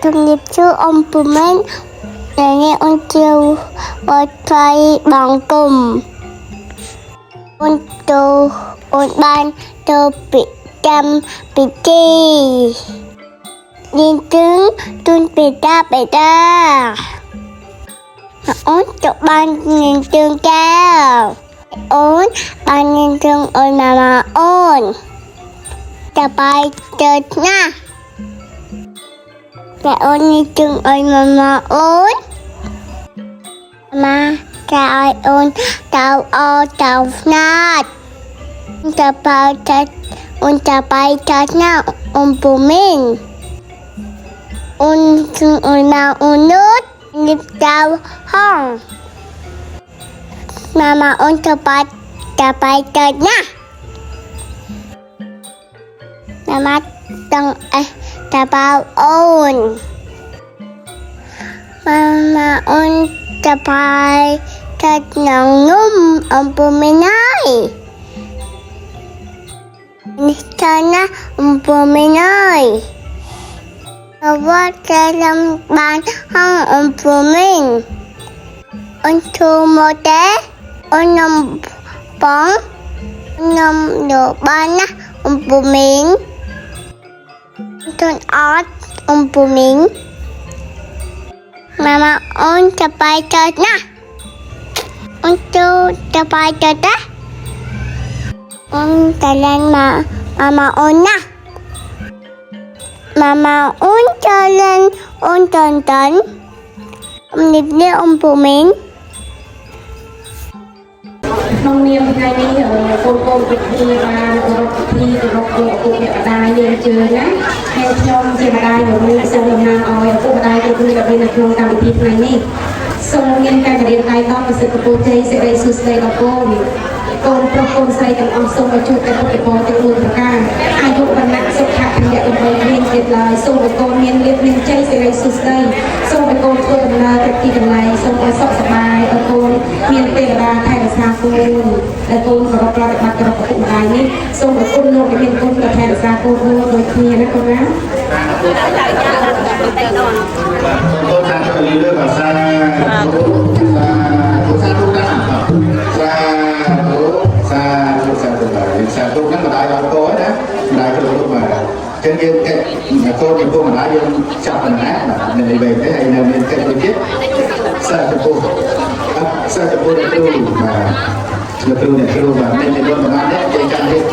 ជំរាបសួរអំពូមែនថ្ងៃនេះអូនជាវត្តថ្លៃបង្គំអូនបានទៅពិចាំពិធីនាងទឹងទុនបេតាអូនទៅបាននាងទឹងកែវអូនបាននាងទឹងអូនម៉ាម៉ាអូនจะไปเจอหน้าแต่โอนนี่จึงโอนมาโอนมาจะโอนเต่าเต่านาดจะไปจะโอนจะไปเจอหน้าองค์ปู่มิ่งโอนจึงโอนมาโอนนุชนิบเจ้าห้องมาโอนจะไปเจอหน้าNama tang tabau on Mama on tapai tat nang num ampuminay Nistana ampuminay Kawat dalam ban hang ampumin On tumote on nampong on namdoban ampumin Tuần ớt bù miếng Mama onจะไปเจอนะonจะไปเจอนะonจะเล่นMama onนะMama onจะเล่นon tầnนิดเดียวbù miếng ក្នុងនាមថ្ងៃនេះកូនពិធីបានរកពិធីទៅរកលោកឪពុកម្ដាយយើងជឿណាហើយខ្ញុំជាម្ដាយរបស់លោកសូមតំណាងឲ្យឪពុកម្ដាយគ្រប់គ្នាដែលនៅក្នុងកម្មវិធីថ្ងៃនេះសូមមានការរៀបដៃតប្រសិទ្ធពរជ័យសេចក្តីសុខស្ដីដល់កូនប្រុសកូនស្រីទាំងអស់សូមឲ្យជួបតែពុទ្ធពរទាំង4ប្រការអាយុវណ្ណៈសុខៈភៈដើម្បីមានទៀតឡើយសូមឲ្យកូនមានលៀបមានជ័យសេចក្តីសុខស្ដីសូមឲ្យកូនធ្វើដំណើរទៅទីកន្លែងសូមឲ្យសុខសប្បាយឲ្យកូនមានទេវតាថែរក្សាកូនដែលកូនគោរពប្រតិបត្តិគ្រប់ឪពុកម្ដាយនេះសូមឲ្យគុណលោកដែលមានគុណក៏ថែរក្សាកូនដូចគ្នាណាកូនណាកូនតាមទៅលើភាសាសាទុហ្នឹងម្ដាយដល់កូនណាម្ដាយគ្រប់រូបមកចឹងយើងកិច្ចកូនចំពោះម្ដាយយើងចាប់បណ្ណាបាទនៅនេះវិញទេហើយនៅមានកិច្ចមួយទៀតសាចំពោះអ្នកគ្រូបាទអ្នកគ្រូបាទមាននិមន្តម្ដងនេះគេចាំទៀត